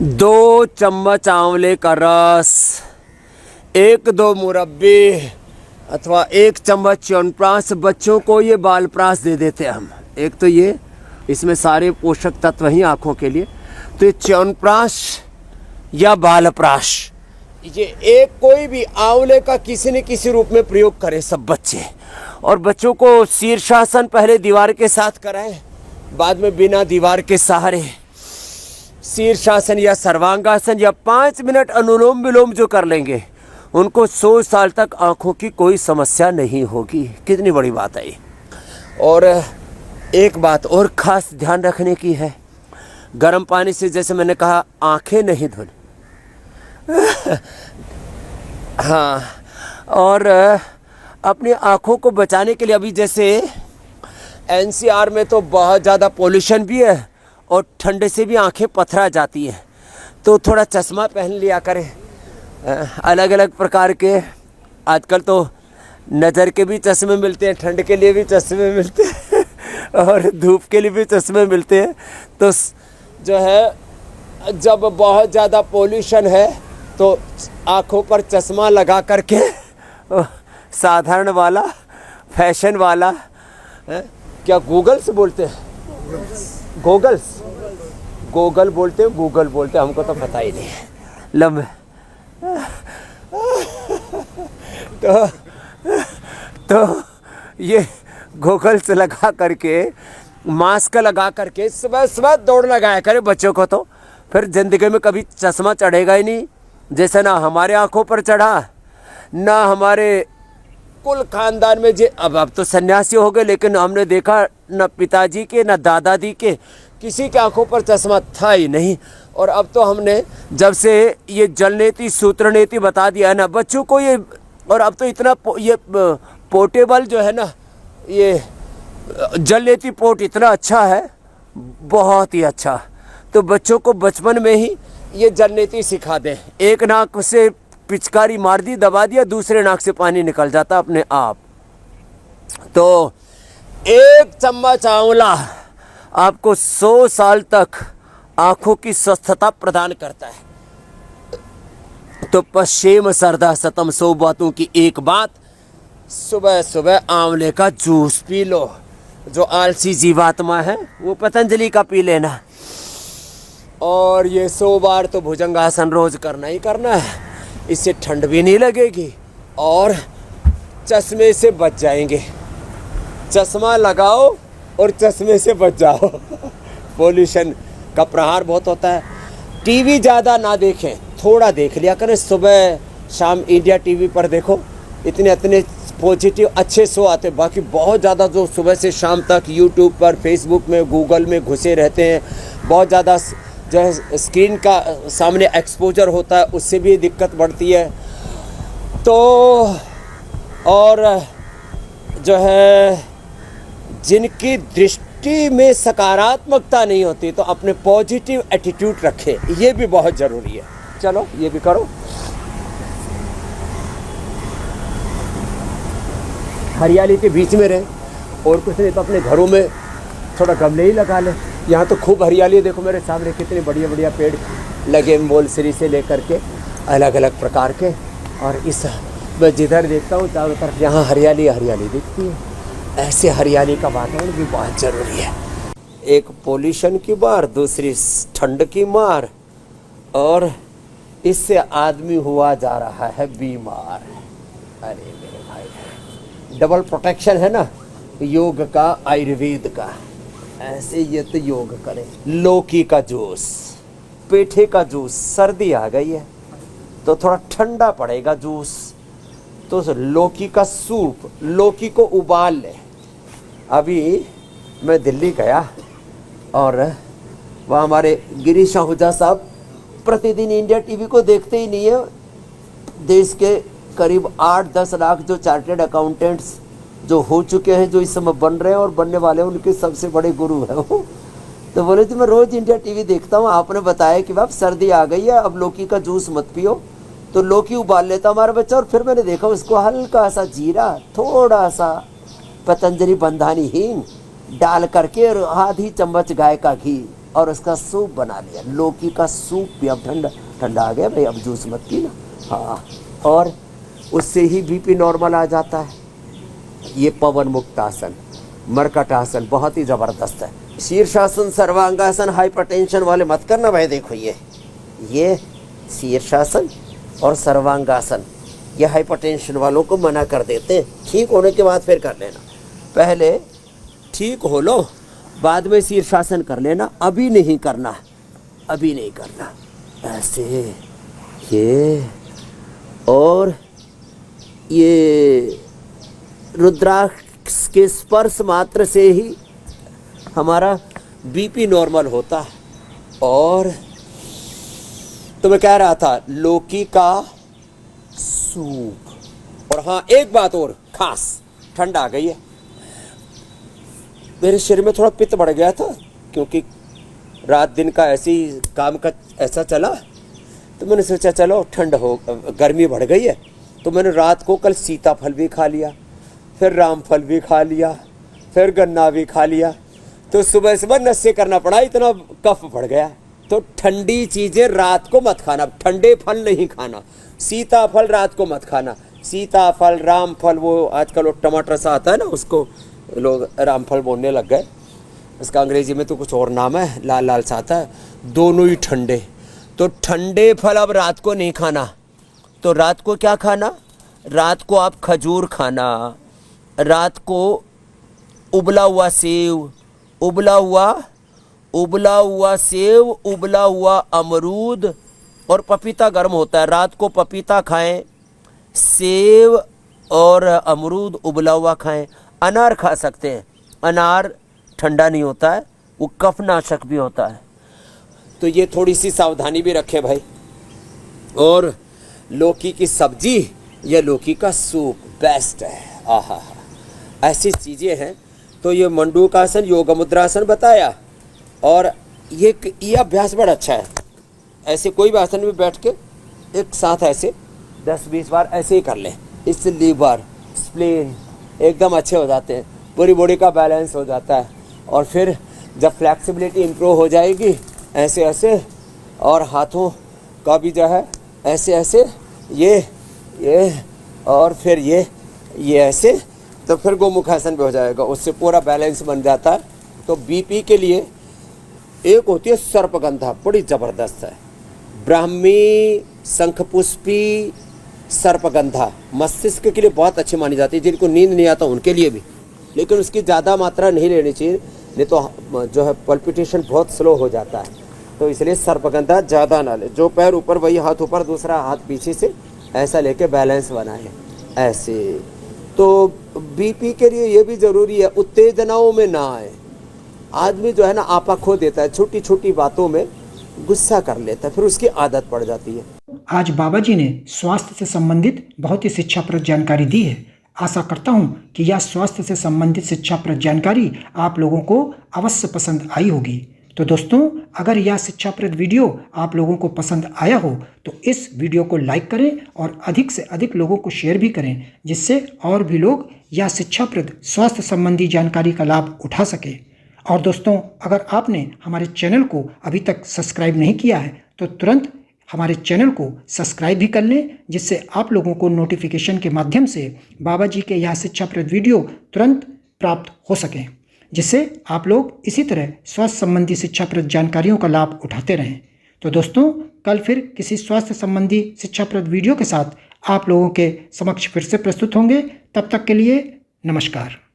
2 चम्मच आंवले का रस, 1-2 मुरब्बे अथवा 1 चम्मच च्यवनप्राश। बच्चों को ये बालप्राश दे देते हैं हम। एक तो ये इसमें सारे पोषक तत्व हैं आँखों के लिए, तो ये च्यवनप्राश या बालप्राश, ये एक कोई भी आंवले का किसी न किसी रूप में प्रयोग करें सब बच्चे। और बच्चों को शीर्षासन पहले दीवार के साथ कराएं, बाद में बिना दीवार के सहारे शीर्षासन या सर्वांगासन या 5 मिनट अनुलोम विलोम जो कर लेंगे, उनको 100 साल तक आँखों की कोई समस्या नहीं होगी। कितनी बड़ी बात है ये। और एक बात और ख़ास ध्यान रखने की है, गर्म पानी से जैसे मैंने कहा आँखें नहीं धुल हाँ, और अपनी आँखों को बचाने के लिए अभी जैसे एनसीआर में तो बहुत ज़्यादा पोल्यूशन भी है और ठंडे से भी आंखें पथरा जाती हैं, तो थोड़ा चश्मा पहन लिया करें। अलग अलग प्रकार के आजकल तो नज़र के भी चश्मे मिलते हैं, ठंड के लिए भी चश्मे मिलते हैं और धूप के लिए भी चश्मे मिलते हैं। तो जो है जब बहुत ज़्यादा पोल्यूशन है तो आँखों पर चश्मा लगा करके साधारण वाला, फैशन वाला, क्या गूगल्स बोलते हैं, गोगल्स, गूगल बोलते हैं, गूगल बोलते हैं, हमको तो पता ही नहीं है लम्बे तो ये गोगल्स लगा करके, मास्क लगा करके सुबह सुबह दौड़ लगाया करे बच्चों को, तो फिर ज़िंदगी में कभी चश्मा चढ़ेगा ही नहीं। जैसे ना हमारे आँखों पर चढ़ा, ना हमारे कुल खानदान में। जे अब तो सन्यासी हो गए, लेकिन हमने देखा न पिताजी के न दादाजी के किसी के आंखों पर चश्मा था ही नहीं। और अब तो हमने जब से ये जल नीति सूत्र नीति बता दिया है ना बच्चों को ये, और अब तो इतना ये पोर्टेबल जो है ना, ये जल नीति पोर्ट इतना अच्छा है, बहुत ही अच्छा। तो बच्चों को बचपन में ही ये जल नीति सिखा दें। एक नाक से पिचकारी मार दी, दबा दिया, दूसरे नाक से पानी निकल जाता अपने आप। तो 1 चम्मच आंवला आपको 100 साल तक आंखों की स्वस्थता प्रदान करता है। तो पश्चिम सरदा सतम 100 बातों की एक बात, सुबह सुबह आंवले का जूस पी लो। जो आलसी जीवात्मा है वो पतंजलि का पी लेना। और ये 100 बार तो भुजंगासन रोज करना ही करना है, इससे ठंड भी नहीं लगेगी और चश्मे से बच जाएंगे। चश्मा लगाओ और चश्मे से बच जाओ पोल्यूशन का प्रहार बहुत होता है। टीवी ज़्यादा ना देखें, थोड़ा देख लिया करें। सुबह शाम इंडिया टीवी पर देखो, इतने पॉजिटिव अच्छे शो आते। बाकी बहुत ज़्यादा जो सुबह से शाम तक यूट्यूब पर, फेसबुक में, गूगल में घुसे रहते हैं, बहुत ज़्यादा जो है स्क्रीन का सामने एक्सपोजर होता है, उससे भी दिक्कत बढ़ती है। तो और जो है जिनकी दृष्टि में सकारात्मकता नहीं होती, तो अपने पॉजिटिव एटीट्यूड रखें, ये भी बहुत ज़रूरी है। चलो ये भी करो। हरियाली के बीच में रहे, और कुछ नहीं तो अपने घरों में थोड़ा गमले ही लगा लें। यहाँ तो खूब हरियाली है, देखो मेरे सामने कितने बढ़िया बढ़िया पेड़ लगे, मोलसरी से लेकर के अलग अलग प्रकार के। और इस मैं जिधर देखता हूँ चारों तरफ यहाँ हरियाली हरियाली दिखती है। ऐसे हरियाली का वातावरण भी बहुत ज़रूरी है। एक पोल्यूशन की मार, दूसरी ठंड की मार, और इससे आदमी हुआ जा रहा है बीमार। अरे मेरे भाई, डबल प्रोटेक्शन है ना योग का, आयुर्वेद का। ऐसे ये तो योग करें। लौकी का जूस, पेठे का जूस, सर्दी आ गई है तो थोड़ा ठंडा पड़ेगा जूस, तो लौकी का सूप, लौकी को उबाल ले। अभी मैं दिल्ली गया और वहाँ हमारे गिरीश आहूजा साहब प्रतिदिन इंडिया टीवी को देखते ही नहीं है। देश के करीब 8-10 लाख जो चार्टेड अकाउंटेंट्स जो हो चुके हैं, जो इस समय बन रहे हैं और बनने वाले हैं, उनके सबसे बड़े गुरु हैं वो। तो बोले जी मैं रोज़ इंडिया टीवी देखता हूँ, आपने बताया कि बाप सर्दी आ गई है, अब लौकी का जूस मत पियो। तो लौकी उबाल लेता हमारा बच्चा, और फिर मैंने देखा उसको हल्का सा जीरा, थोड़ा सा पतंजलि बंधानी हींग डाल करके और आधी चम्मच गाय का घी, और उसका सूप बना लिया। लौकी का सूप भी अब ठंडा ठंडा आ गया भाई, अब जूस मत पीना। हाँ, और उससे ही बीपी नॉर्मल आ जाता है। ये पवन मुक्त आसन, मरकट आसन बहुत ही ज़बरदस्त है। शीर्षासन, सर्वांगासन हाइपरटेंशन वाले मत करना भाई। देखो ये शीर्षासन और सर्वांगासन ये हाइपरटेंशन वालों को मना कर देते हैं। ठीक होने के बाद फिर कर लेना। पहले ठीक हो लो, बाद में शीर्षासन कर लेना। अभी नहीं करना, अभी नहीं करना। ऐसे ये, और ये रुद्राक्ष के स्पर्श मात्र से ही हमारा बीपी नॉर्मल होता है। और तो मैं कह रहा था लौकी का सूप। और हाँ, एक बात और खास, ठंड आ गई है, मेरे शरीर में थोड़ा पित्त बढ़ गया था, क्योंकि रात दिन का ऐसी काम का ऐसा चला, तो मैंने सोचा चलो ठंड हो, गर्मी बढ़ गई है, तो मैंने रात को कल सीताफल भी खा लिया, फिर रामफल भी खा लिया, फिर गन्ना भी खा लिया। तो सुबह सुबह नशे करना पड़ा, इतना कफ बढ़ गया। तो ठंडी चीज़ें रात को मत खाना, ठंडे फल नहीं खाना। सीताफल रात को मत खाना। सीताफल, रामफल, वो आजकल वो टमाटर सा आता है ना, उसको लोग रामफल बोलने लग गए। उसका अंग्रेजी में तो कुछ और नाम है, लाल लाल सा आता है। दोनों ही ठंडे। तो ठंडे फल अब रात को नहीं खाना। तो रात को क्या खाना? रात को आप खजूर खाना, रात को उबला हुआ सेव, उबला हुआ सेव, उबला हुआ अमरूद और पपीता गर्म होता है, रात को पपीता खाएं, सेव और अमरूद उबला हुआ खाएं। अनार खा सकते हैं, अनार ठंडा नहीं होता है, वो कफनाशक भी होता है। तो ये थोड़ी सी सावधानी भी रखें भाई। और लौकी की सब्जी या लौकी का सूप बेस्ट है। आहा, ऐसी चीज़ें हैं। तो ये मंडूकासन, योग मुद्रासन बताया, और ये अभ्यास बड़ा अच्छा है। ऐसे कोई भी आसन में बैठ के एक साथ ऐसे 10-20 बार ऐसे ही कर लें, इससे लीवर, स्प्लीन एकदम अच्छे हो जाते हैं, पूरी बॉडी का बैलेंस हो जाता है। और फिर जब फ्लेक्सिबिलिटी इम्प्रूव हो जाएगी, ऐसे ऐसे, और हाथों का भी जो है ऐसे ऐसे, ये और फिर ये ऐसे, तो फिर गोमुखासन भी हो जाएगा, उससे पूरा बैलेंस बन जाता है। तो बीपी के लिए एक होती है सर्पगंधा, बड़ी ज़बरदस्त है, ब्राह्मी शंखपुष्पी सर्पगंधा, मस्तिष्क के लिए बहुत अच्छी मानी जाती है। जिनको नींद नहीं आता उनके लिए भी, लेकिन उसकी ज़्यादा मात्रा नहीं लेनी चाहिए, नहीं तो जो है पल्पिटेशन बहुत स्लो हो जाता है। तो इसलिए सर्पगंधा ज़्यादा ना ले। जो पैर ऊपर वही हाथ ऊपर, दूसरा हाथ पीछे से ऐसा लेके बैलेंस बनाए ऐसे। तो बीपी के लिए ये भी ज़रूरी है, उत्तेजनाओं में ना आए। आदमी जो है ना आपा खो देता है, छोटी छोटी बातों में गुस्सा कर लेता है, फिर उसकी आदत पड़ जाती है। आज बाबा जी ने स्वास्थ्य से संबंधित बहुत ही शिक्षाप्रद जानकारी दी है। आशा करता हूं कि यह स्वास्थ्य से संबंधित शिक्षाप्रद जानकारी आप लोगों को अवश्य पसंद आई होगी। तो दोस्तों, अगर यह शिक्षाप्रद वीडियो आप लोगों को पसंद आया हो तो इस वीडियो को लाइक करें और अधिक से अधिक लोगों को शेयर भी करें, जिससे और भी लोग यह शिक्षाप्रद स्वास्थ्य संबंधी जानकारी का लाभ उठा सकें। और दोस्तों, अगर आपने हमारे चैनल को अभी तक सब्सक्राइब नहीं किया है तो तुरंत हमारे चैनल को सब्सक्राइब भी कर लें, जिससे आप लोगों को नोटिफिकेशन के माध्यम से बाबा जी के यह शिक्षाप्रद वीडियो तुरंत प्राप्त हो सकें, जिससे आप लोग इसी तरह स्वास्थ्य संबंधी शिक्षाप्रद जानकारियों का लाभ उठाते रहें। तो दोस्तों, कल फिर किसी स्वास्थ्य संबंधी शिक्षाप्रद वीडियो के साथ आप लोगों के समक्ष फिर से प्रस्तुत होंगे। तब तक के लिए नमस्कार।